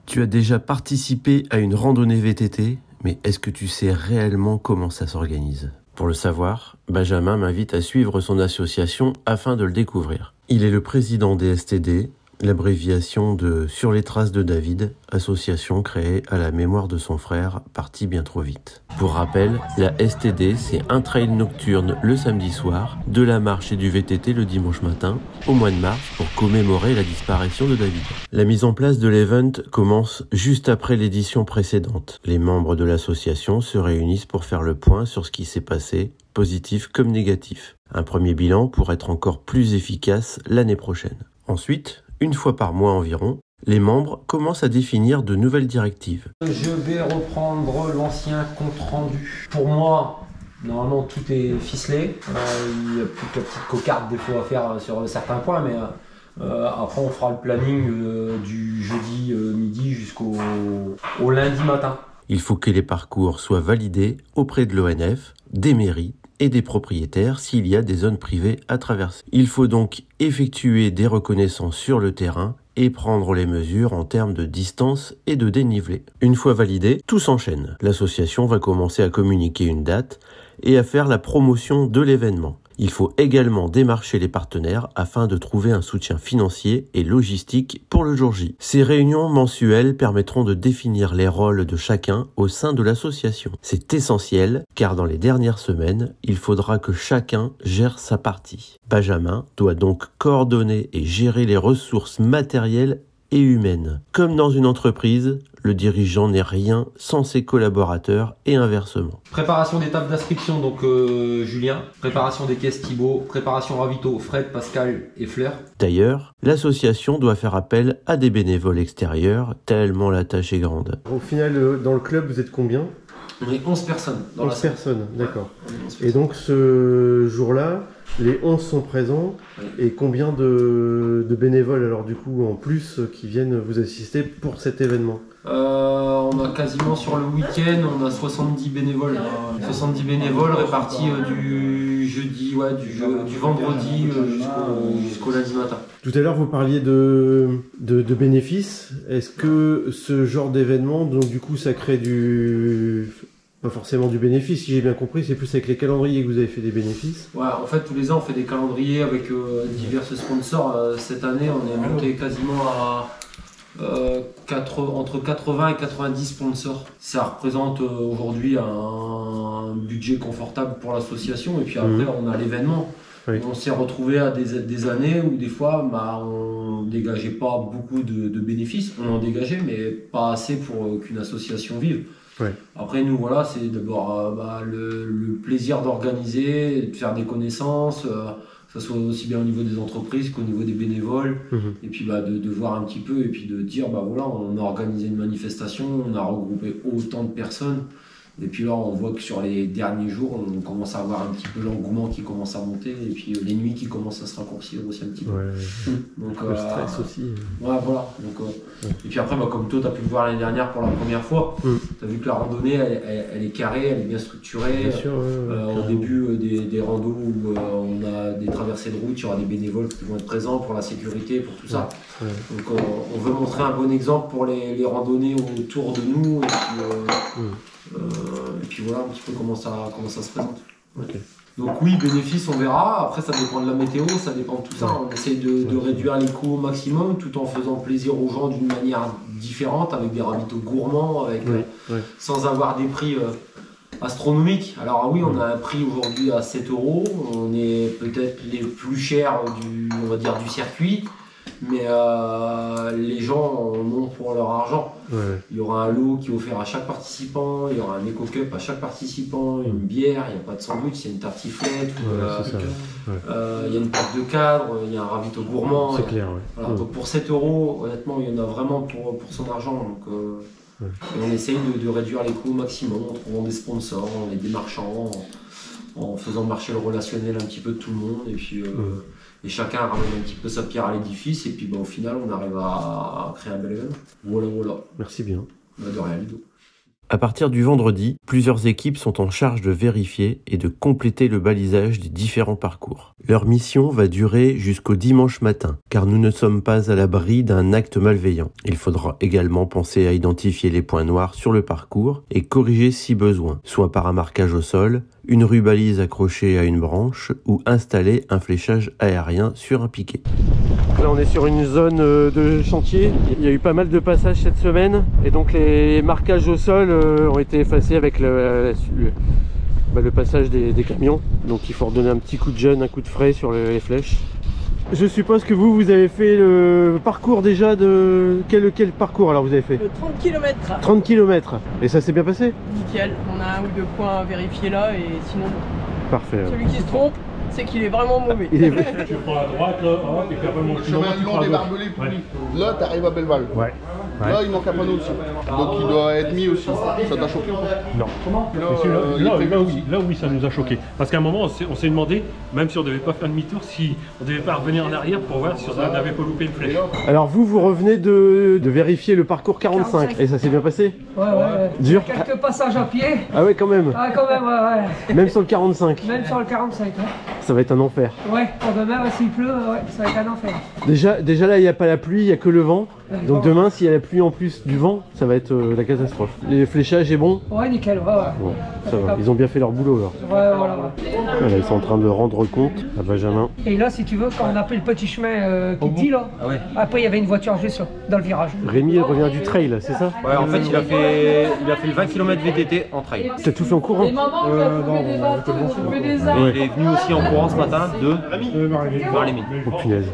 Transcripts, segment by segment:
Tu as déjà participé à une randonnée VTT, mais est-ce que tu sais réellement comment ça s'organise? Pour le savoir, Benjamin m'invite à suivre son association afin de le découvrir. Il est le président des STD, l'abréviation de Sur les traces de David, association créée à la mémoire de son frère, parti bien trop vite. Pour rappel, la STD, c'est un trail nocturne le samedi soir, de la marche et du VTT le dimanche matin, au mois de mars, pour commémorer la disparition de David. La mise en place de l'event commence juste après l'édition précédente. Les membres de l'association se réunissent pour faire le point sur ce qui s'est passé, positif comme négatif. Un premier bilan pour être encore plus efficace l'année prochaine. Ensuite, une fois par mois environ, les membres commencent à définir de nouvelles directives. Je vais reprendre l'ancien compte rendu. Pour moi, normalement tout est ficelé. Il n'y a plus que la petite cocarde des fois à faire sur certains points, mais après on fera le planning du jeudi midi jusqu'au lundi matin. Il faut que les parcours soient validés auprès de l'ONF, des mairies et des propriétaires s'il y a des zones privées à traverser. Il faut donc effectuer des reconnaissances sur le terrain et prendre les mesures en termes de distance et de dénivelé. Une fois validé, tout s'enchaîne. L'association va commencer à communiquer une date et à faire la promotion de l'événement. Il faut également démarcher les partenaires afin de trouver un soutien financier et logistique pour le jour J. Ces réunions mensuelles permettront de définir les rôles de chacun au sein de l'association. C'est essentiel car dans les dernières semaines, il faudra que chacun gère sa partie. Benjamin doit donc coordonner et gérer les ressources matérielles et humaines. Comme dans une entreprise, le dirigeant n'est rien sans ses collaborateurs et inversement. Préparation des tables d'inscription, donc Julien. Préparation des caisses Thibaut. Préparation ravito Fred, Pascal et Fleur. D'ailleurs, l'association doit faire appel à des bénévoles extérieurs, tellement la tâche est grande. Au final, dans le club, vous êtes combien? On est 11 personnes dans 11 la salle. personnes, d'accord. Ouais, et donc ce jour-là, les 11 sont présents. Oui. Et combien de bénévoles alors du coup en plus qui viennent vous assister pour cet événement? On a quasiment sur le week-end, on a 70 bénévoles. 70 bénévoles répartis du vendredi jusqu'au lundi matin. Tout à l'heure vous parliez de bénéfices. Est-ce que ce genre d'événement, donc du coup ça crée pas forcément du bénéfice, si j'ai bien compris, c'est plus avec les calendriers que vous avez fait des bénéfices? Ouais, en fait tous les ans on fait des calendriers avec divers sponsors. Cette année on est monté quasiment à entre 80 et 90 sponsors. Ça représente aujourd'hui un budget confortable pour l'association et puis après on a l'événement. Oui. On s'est retrouvé à des années où des fois on dégageait pas beaucoup de bénéfices, on en dégageait mais pas assez pour qu'une association vive. Ouais. Après nous voilà, c'est d'abord le plaisir d'organiser, de faire des connaissances, que ce soit aussi bien au niveau des entreprises qu'au niveau des bénévoles, et puis de voir un petit peu et puis de dire voilà, on a organisé une manifestation, on a regroupé autant de personnes. Et puis là, on voit que sur les derniers jours, on commence à avoir un petit peu l'engouement qui commence à monter et puis les nuits qui commencent à se raccourcir aussi un petit peu. Ouais. Donc, le stress aussi. Ouais, voilà. Donc, et puis après, comme toi, tu as pu le voir l'année dernière pour la première fois, tu as vu que la randonnée, elle est carrée, elle est bien structurée. Bien sûr, au début des randos où on a des traversées de route, il y aura des bénévoles qui vont être présents pour la sécurité, pour tout ça. Ouais. Donc on veut montrer un bon exemple pour les randonnées autour de nous. Et puis voilà un petit peu comment ça se présente. Okay. Donc oui, bénéfice on verra, après ça dépend de la météo, ça dépend de tout ça, on essaye de réduire les coûts au maximum tout en faisant plaisir aux gens d'une manière différente, avec des ravitaux gourmands, sans avoir des prix astronomiques. Alors oui, on a un prix aujourd'hui à 7 €, on est peut-être les plus chers on va dire, du circuit. Mais les gens en ont pour leur argent. Ouais. Il y aura un lot qui est offert à chaque participant, il y aura un éco-cup à chaque participant, une bière, il n'y a pas de sandwich, il y a une tartiflette, il y a une porte de cadre, il y a un ravito gourmand. C'est clair, ouais. Voilà, donc pour 7 €, honnêtement, il y en a vraiment pour son argent. Donc, et on essaye de réduire les coûts au maximum en trouvant des sponsors, en les démarchant, en faisant marcher le relationnel un petit peu de tout le monde. Et puis, et chacun ramène un petit peu sa pierre à l'édifice et puis au final on arrive à créer un bel événement. Voilà. Merci bien. De rien, Ludo. À partir du vendredi, plusieurs équipes sont en charge de vérifier et de compléter le balisage des différents parcours. Leur mission va durer jusqu'au dimanche matin, car nous ne sommes pas à l'abri d'un acte malveillant. Il faudra également penser à identifier les points noirs sur le parcours et corriger si besoin, soit par un marquage au sol, une rubalise accrochée à une branche ou installer un fléchage aérien sur un piquet. Là on est sur une zone de chantier, il y a eu pas mal de passages cette semaine et donc les marquages au sol ont été effacés avec le passage des camions. Donc il faut redonner un petit coup de jeune, un coup de frais sur les flèches. Je suppose que vous avez fait le parcours déjà de... Quel parcours alors vous avez fait? 30 km. 30 km. Et ça s'est bien passé? Nickel, on a un ou deux points à vérifier là et sinon... Parfait. Celui qui se trompe, c'est qu'il est vraiment mauvais. Il est... Tu prends la droite là, hop, et puis après mon chemin long des Barbelés pour lui. Là, t'arrives à Belleval. Ouais. Là, il manque un panneau aussi. Donc il doit être mis aussi. Ça t'a choqué? Non. Comment? Là, oui, ça nous a choqué. Parce qu'à un moment, on s'est demandé, même si on devait pas faire demi-tour, si on devait pas revenir en arrière pour voir si on n'avait pas loupé une flèche. Alors vous revenez de vérifier le parcours 45. Et ça s'est bien passé? Ouais. Dur? Quelques passages à pied. Ah ouais, quand même. Ah, quand même, ouais. Même sur le 45. Même sur le 45, ouais. Ça va être un enfer. Ouais, pour demain, s'il pleut, ouais, ça va être un enfer. Déjà là, il n'y a pas la pluie, il n'y a que le vent. Donc demain, s'il y a la pluie en plus du vent, ça va être la catastrophe. Les fléchages est bon? Ouais, nickel, ouais. Bon, ça va. Ils ont bien fait leur boulot alors. Ouais, voilà. Voilà, ils sont en train de rendre compte à Benjamin. Et là, si tu veux, quand on a pris le petit chemin qui dit là, après il y avait une voiture juste là, dans le virage. Rémi il revient du trail, c'est ça? Ouais, en fait, il a fait le 20 km VTT en trail. T'as tout fait en courant? Il est venu aussi en courant ce matin de Marlémine. Oh punaise.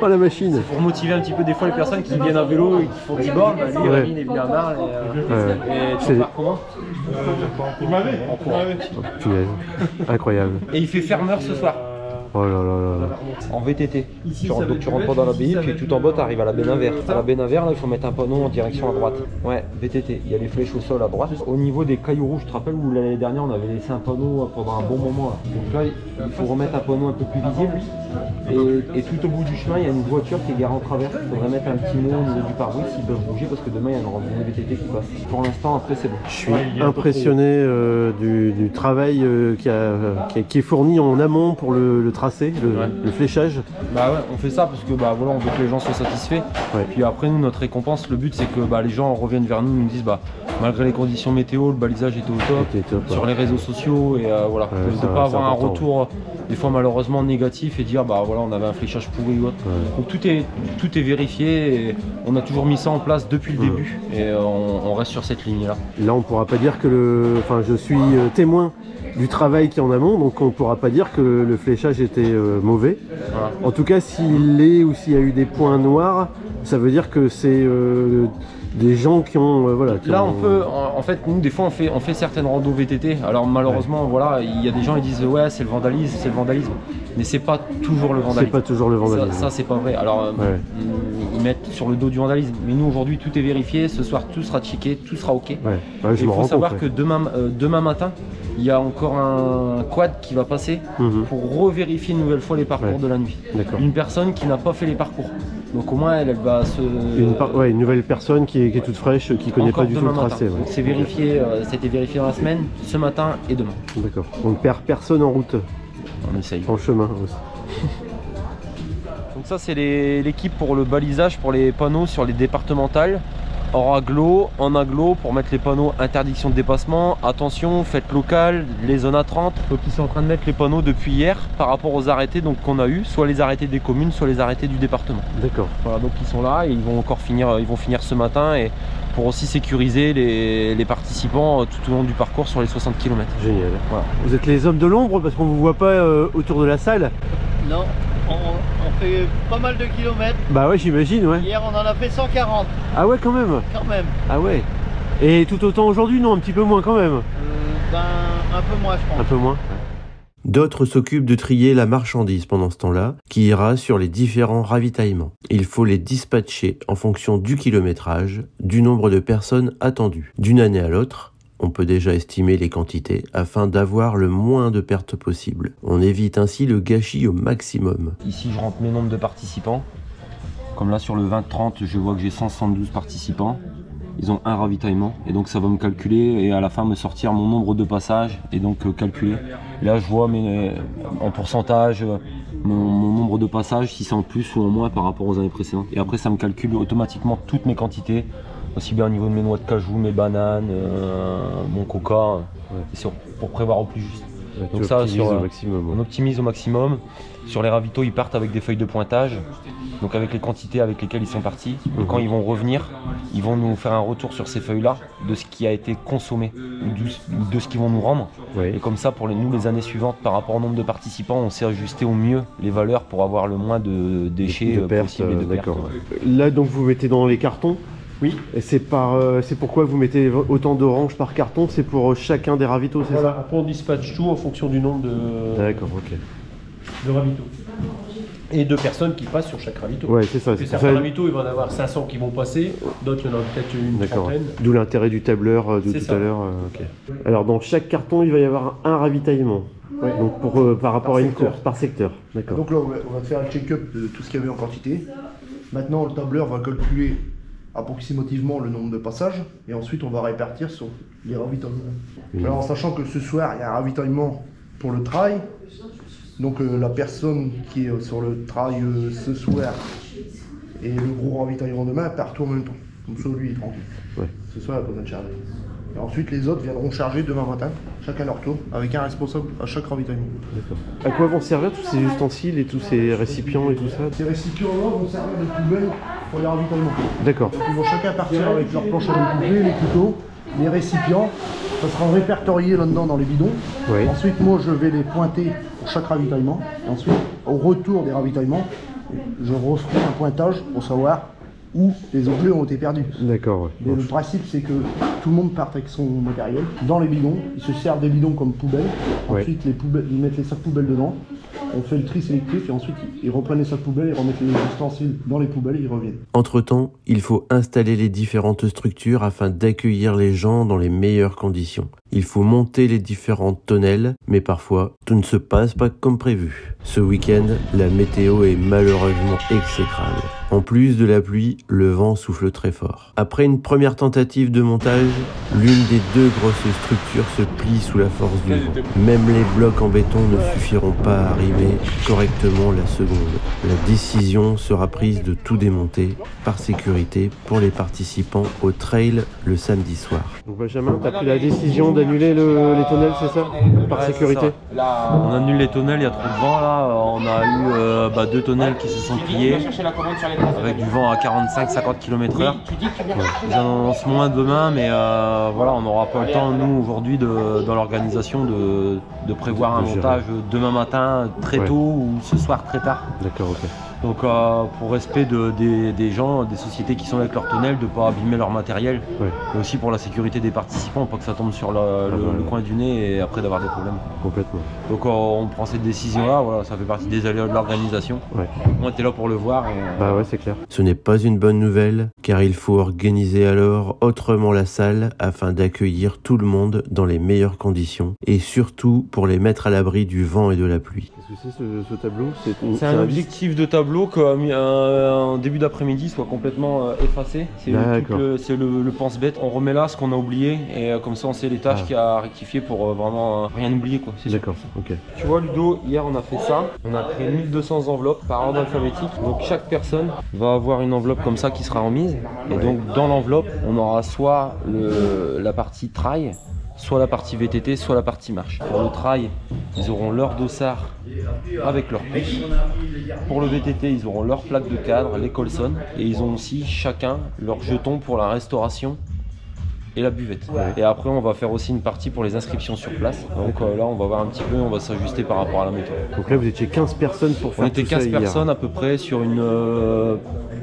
Oh la machine. Pour motiver un petit peu des fois les personnes qui viennent à vélo et qui font 10 bornes, bah, lui, Rémi, il est venu à Marle et tu pars comment? En courant. Oh, punaise. Incroyable. Et il fait fermeur ce soir. Oh là là là là. En VTT. Donc tu rentres pas dans la BI, puis tout en bas tu arrives à la Bénavert. À la Bénavert, là il faut mettre un panneau en direction à droite. Ouais, VTT. Il y a les flèches au sol à droite. Au niveau des cailloux rouges, tu te rappelles où l'année dernière on avait laissé un panneau pendant un bon moment là. Donc là il faut remettre un panneau un peu plus visible. Et tout au bout du chemin il y a une voiture qui est garée en travers. Il faudrait mettre un petit mot au niveau du pare-brise s'ils peuvent bouger parce que demain il y a une randonnée VTT qui passe. Pour l'instant après c'est bon. Je suis impressionné du travail qui est fourni en amont pour le tracé, le fléchage. Bah ouais, on fait ça parce que bah voilà, on veut que les gens soient satisfaits. Ouais. Puis après nous notre récompense, le but c'est que bah, les gens reviennent vers nous, nous disent bah malgré les conditions météo, le balisage était au top, sur les réseaux sociaux et voilà. Ouais, de pas avoir un retour des fois malheureusement négatif et dire bah voilà on avait un fléchage pourri ou autre. Ouais. Donc tout est vérifié et on a toujours mis ça en place depuis le début et on reste sur cette ligne là. Là on pourra pas dire que je suis témoin du travail qui est en amont, donc on ne pourra pas dire que le fléchage était mauvais. Voilà. En tout cas, s'il est ou s'il y a eu des points noirs, ça veut dire que c'est des gens qui ont... on peut... En fait, nous, des fois, on fait certaines randos VTT. Alors, malheureusement, voilà, il y a des gens qui disent « Ouais, c'est le vandalisme, Mais c'est pas toujours le vandalisme. C'est pas toujours le vandalisme. Ça c'est pas vrai. Alors, ils mettent sur le dos du vandalisme. Mais nous, aujourd'hui, tout est vérifié. Ce soir, tout sera checké, tout sera OK. Il faut savoir que demain matin, il y a encore un quad qui va passer pour revérifier une nouvelle fois les parcours de la nuit. Une personne qui n'a pas fait les parcours. Donc au moins elle va se... Une nouvelle personne qui est toute fraîche, qui connaît pas du tout le tracé. Donc c'est vérifié, c'était vérifié dans la semaine, ce matin et demain. D'accord. Donc personne en route. On essaye. En chemin aussi. Donc ça c'est l'équipe pour le balisage, pour les panneaux sur les départementales. En agglo pour mettre les panneaux interdiction de dépassement, attention, fête locale, les zones à 30. Donc ils sont en train de mettre les panneaux depuis hier par rapport aux arrêtés qu'on a eu, soit les arrêtés des communes, soit les arrêtés du département. D'accord. Voilà, donc ils sont là et ils vont finir ce matin et pour aussi sécuriser les participants tout au long du parcours sur les 60 km. Génial. Voilà. Vous êtes les hommes de l'ombre parce qu'on vous voit pas autour de la salle. Non. On fait pas mal de kilomètres. Bah ouais, j'imagine, ouais. Hier, on en a fait 140. Ah ouais, quand même. Quand même. Ah ouais. Et tout autant aujourd'hui, non? Un petit peu moins quand même. Un peu moins, je pense. Un peu moins. D'autres s'occupent de trier la marchandise pendant ce temps-là, qui ira sur les différents ravitaillements. Il faut les dispatcher en fonction du kilométrage, du nombre de personnes attendues. D'une année à l'autre, on peut déjà estimer les quantités afin d'avoir le moins de pertes possible. On évite ainsi le gâchis au maximum. Ici, je rentre mes nombres de participants. Comme là, sur le 20-30, je vois que j'ai 172 participants. ils ont un ravitaillement et donc ça va me calculer et à la fin me sortir mon nombre de passages et donc calculer. Là je vois en pourcentage mon nombre de passages, si c'est en plus ou en moins par rapport aux années précédentes. Et après ça me calcule automatiquement toutes mes quantités, aussi bien au niveau de mes noix de cajou, mes bananes, mon coca, pour prévoir au plus juste. Ouais, donc ça, on optimise au maximum. Sur les ravitaux, ils partent avec des feuilles de pointage, donc avec les quantités avec lesquelles ils sont partis. Et quand ils vont revenir, ils vont nous faire un retour sur ces feuilles-là de ce qui a été consommé ou de ce qu'ils vont nous rendre. Oui. Et comme ça, pour nous, les années suivantes, par rapport au nombre de participants, on sait ajuster au mieux les valeurs pour avoir le moins de déchets possible et de pertes. Là, donc, vous mettez dans les cartons. Oui. Et c'est pourquoi vous mettez autant d'oranges par carton, c'est pour chacun des ravitaux, c'est ça? Après on dispatche tout en fonction du nombre de ravitaux. Et de personnes qui passent sur chaque ravito. Ouais, c'est ça. Certains ravitaux, il va y en avoir 500 qui vont passer, d'autres il y en a peut-être une trentaine. D'où l'intérêt du tableur de tout à l'heure. Alors dans chaque carton, il va y avoir un ravitaillement. Ouais. Donc par rapport à une course, par secteur. D'accord. Donc là, on va faire un check-up de tout ce qu'il y avait en quantité. Maintenant, le tableur va calculer approximativement le nombre de passages et ensuite on va répartir sur les ravitaillements. Alors en sachant que ce soir il y a un ravitaillement pour le trail, donc la personne qui est sur le trail ce soir et le gros ravitaillement demain partent en même temps, comme ça lui est tranquille. Ouais. Ce soir il a pas besoin de charger. Et ensuite les autres viendront charger demain matin, chacun leur tour, avec un responsable à chaque ravitaillement. D'accord. À quoi vont servir tous ces ustensiles et tous ces récipients et tout ça? Ces récipients-là vont servir de poubelle pour les ravitaillements. D'accord. Ils vont chacun partir avec leur planche à découper, les couteaux, les récipients. Ça sera répertorié là-dedans dans les bidons. Oui. Ensuite, moi, je vais les pointer pour chaque ravitaillement. Et ensuite, au retour des ravitaillements, je referai un pointage pour savoir où les objets ont été perdus. D'accord. Ouais. Le principe, c'est que tout le monde parte avec son matériel dans les bidons. Ils se servent des bidons comme poubelles. Ensuite, les poubelles, ils mettent les sacs poubelles dedans. On fait le tri sélectif et ensuite ils reprennent les sacs poubelles, ils remettent les ustensiles dans les poubelles et ils reviennent. Entre-temps, il faut installer les différentes structures afin d'accueillir les gens dans les meilleures conditions. Il faut monter les différentes tonnelles, mais parfois, tout ne se passe pas comme prévu. Ce week-end, la météo est malheureusement exécrable. En plus de la pluie, le vent souffle très fort. Après une première tentative de montage, l'une des deux grosses structures se plie sous la force du vent. Même les blocs en béton ne suffiront pas à arrimer correctement la seconde. La décision sera prise de tout démonter, par sécurité, pour les participants au trail le samedi soir. Donc Benjamin, tu as pris la décision d'annuler les tonnelles, c'est ça? Par sécurité? On annule les tonnelles, il y a trop de vent là. On a eu 2 tonnelles qui se sont pliées avec du vent à 45-50 km/h. Ils en annoncent moins demain, mais voilà, on n'aura pas le temps, nous, aujourd'hui, dans l'organisation, de prévoir un montage demain matin très tôt ou ce soir très tard. D'accord, ok. Donc pour respect des gens, des sociétés qui sont avec leur tonnelle, de ne pas abîmer leur matériel, mais aussi pour la sécurité des participants, pas que ça tombe sur le coin du nez et après d'avoir des problèmes. Complètement. Donc on prend cette décision-là, voilà, ça fait partie des aléas de l'organisation. On était là pour le voir. Bah ouais, c'est clair. Ce n'est pas une bonne nouvelle, car il faut organiser alors autrement la salle afin d'accueillir tout le monde dans les meilleures conditions et surtout pour les mettre à l'abri du vent et de la pluie. Qu'est-ce que c'est ce tableau? C'est un objectif de tableau qu'en début d'après-midi soit complètement effacé. C'est le pense-bête. On remet là ce qu'on a oublié et comme ça on sait les tâches qu'il y a à rectifier pour vraiment rien oublier, quoi. D'accord, ok. Tu vois Ludo, hier on a fait ça. On a créé 1200 enveloppes par ordre alphabétique. Donc chaque personne va avoir une enveloppe comme ça qui sera remise. Et donc dans l'enveloppe, on aura soit la partie trail, soit la partie VTT, soit la partie marche. Pour le trail, ils auront leur dossard avec leur puce. Pour le VTT, ils auront leur plaque de cadre, les Colson, et ils ont aussi chacun leur jeton pour la restauration et la buvette. Et après, on va faire aussi une partie pour les inscriptions sur place. Donc là, on va voir un petit peu, on va s'ajuster par rapport à la méthode. Donc là, vous étiez 15 personnes pour faire tout ça. On était 15 personnes à peu près sur une...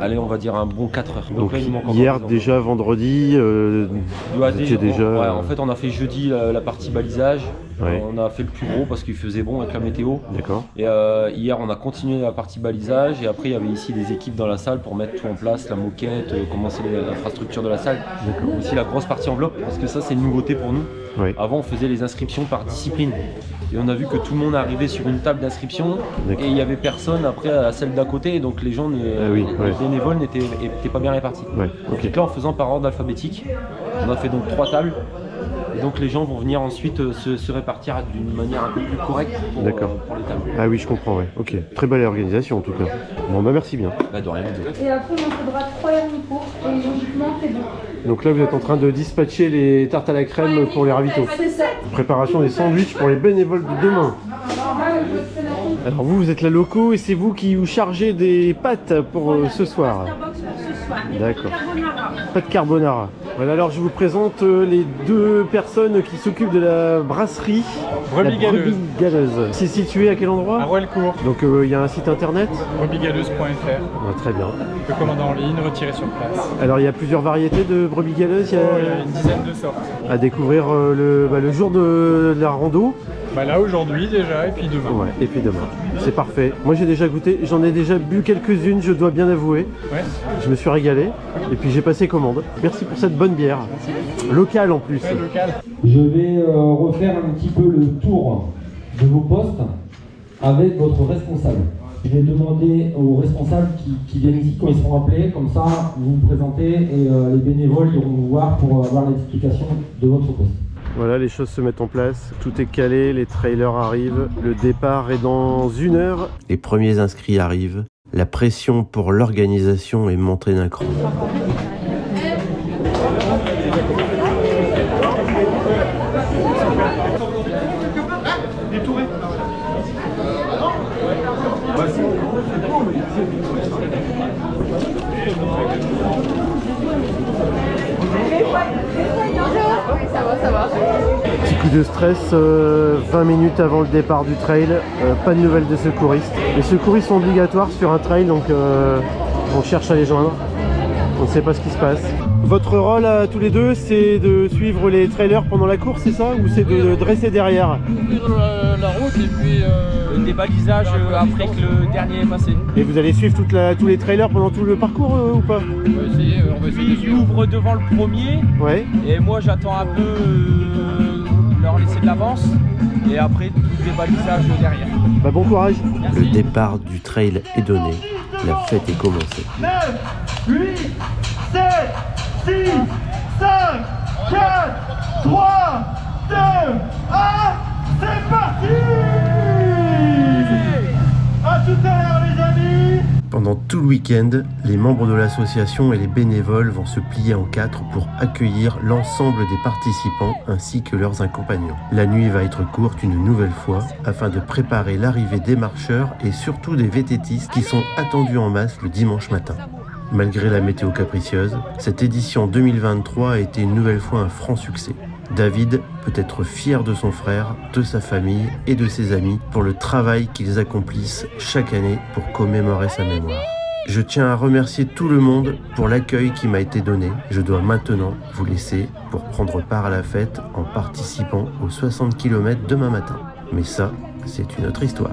allez, on va dire un bon 4 heures. Donc là, hier, déjà vendredi, en fait, on a fait jeudi la partie balisage. On a fait le plus gros parce qu'il faisait bon avec la météo. D'accord. Et hier, on a continué la partie balisage. Et après, il y avait ici des équipes dans la salle pour mettre tout en place, la moquette, commencer l'infrastructure de la salle. Aussi la grosse partie enveloppe, parce que ça, c'est une nouveauté pour nous. Avant, on faisait les inscriptions par discipline. Et on a vu que tout le monde arrivait sur une table d'inscription et il n'y avait personne après à celle d'à côté. Et donc les gens, les bénévoles n'étaient pas bien répartis. Ouais, okay. Donc là, en faisant par ordre alphabétique, on a fait donc 3 tables. Et donc les gens vont venir ensuite se répartir d'une manière un peu plus correcte pour les tables. Ah oui, je comprends, ouais. Ok. Très belle organisation en tout cas. Bon, bah merci bien. Bah de rien. Et après, il en faudra 3 hermicours et logiquement, c'est bon. Donc là, vous êtes en train de dispatcher les tartes à la crème pour les ravitaux. C'est ça. Préparation des sandwichs pour les bénévoles de demain. Alors vous êtes là locaux et c'est vous qui vous chargez des pâtes pour ce soir. D'accord. Pâtes carbonara. Voilà, alors je vous présente les 2 personnes qui s'occupent de la brasserie Brebis Galeuse. C'est situé à quel endroit? À Roelcourt. Donc il y a un site internet? Brebisgaleuse.fr. Ah, très bien. On peut commander en ligne, retirer sur place. Alors il y a plusieurs variétés de brebis galeuses? Il y a une dizaine de sortes. À découvrir le jour de la rando? Bah là aujourd'hui déjà et puis demain. Ouais, et puis demain. C'est parfait. Moi j'ai déjà goûté, j'en ai déjà bu quelques-unes, je dois bien avouer. Ouais. Je me suis régalé et puis j'ai passé commande. Merci pour cette bonne bière. Locale en plus. Ouais, locale. Je vais refaire un petit peu le tour de vos postes avec votre responsable. Je vais demander aux responsables qui viennent ici quand ils seront appelés, comme ça vous vous présentez et les bénévoles iront vous voir pour avoir l'explication de votre poste. Voilà, les choses se mettent en place, tout est calé, les trailers arrivent, le départ est dans 1 heure. Les premiers inscrits arrivent, la pression pour l'organisation est montée d'un cran. Ça va. Petit coup de stress, 20 minutes avant le départ du trail, pas de nouvelles de secouristes. Les secouristes sont obligatoires sur un trail, donc on cherche à les joindre. On ne sait pas ce qui se passe. Votre rôle à tous les deux, c'est de suivre les trailers pendant la course, c'est ça? Ou c'est de dresser derrière? Ouvrir la route et puis le débalisage après que le dernier est passé. Et vous allez suivre tous les trailers pendant tout le parcours ou pas? On va essayer Ils ouvrent devant le premier. Ouais. Et moi j'attends un peu leur laisser de l'avance. Et après tout le débalisage derrière. Bah, bon courage. Le départ du trail est donné. La fête est commencée. 9, 8, 7, 6, 5, 4, 3, 2, 1, c'est parti! À tout à l'heure les amis! Pendant tout le week-end, les membres de l'association et les bénévoles vont se plier en 4 pour accueillir l'ensemble des participants ainsi que leurs accompagnants. La nuit va être courte une nouvelle fois afin de préparer l'arrivée des marcheurs et surtout des VTTistes qui sont attendus en masse le dimanche matin. Malgré la météo capricieuse, cette édition 2023 a été une nouvelle fois un franc succès. David peut être fier de son frère, de sa famille et de ses amis pour le travail qu'ils accomplissent chaque année pour commémorer sa mémoire. Je tiens à remercier tout le monde pour l'accueil qui m'a été donné. Je dois maintenant vous laisser pour prendre part à la fête en participant aux 60 km demain matin. Mais ça, c'est une autre histoire.